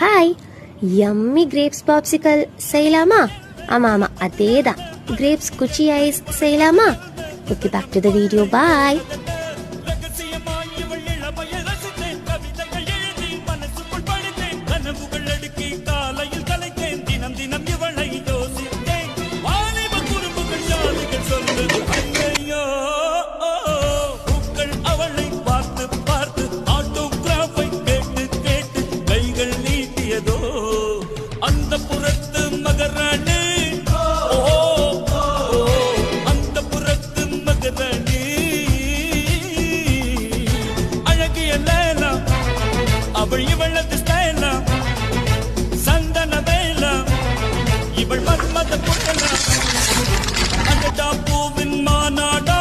Hi, yummy grapes popsicle செய்யலாமா? ஆமா ஆமா, அதேதான். கிரேப்ஸ் குச்சி ஐஸ் செய்யலாமா? Okay, back to the video. Bye. அந்த புறத்து மகராணி, அந்த புறத்து மகராணி, அழகிய லேலா, அவள் இவளது ஸ்டைலா, சந்தன வேலா, இவள் மன்மத புட்டனா, அந்த பூவின் மாநாடா.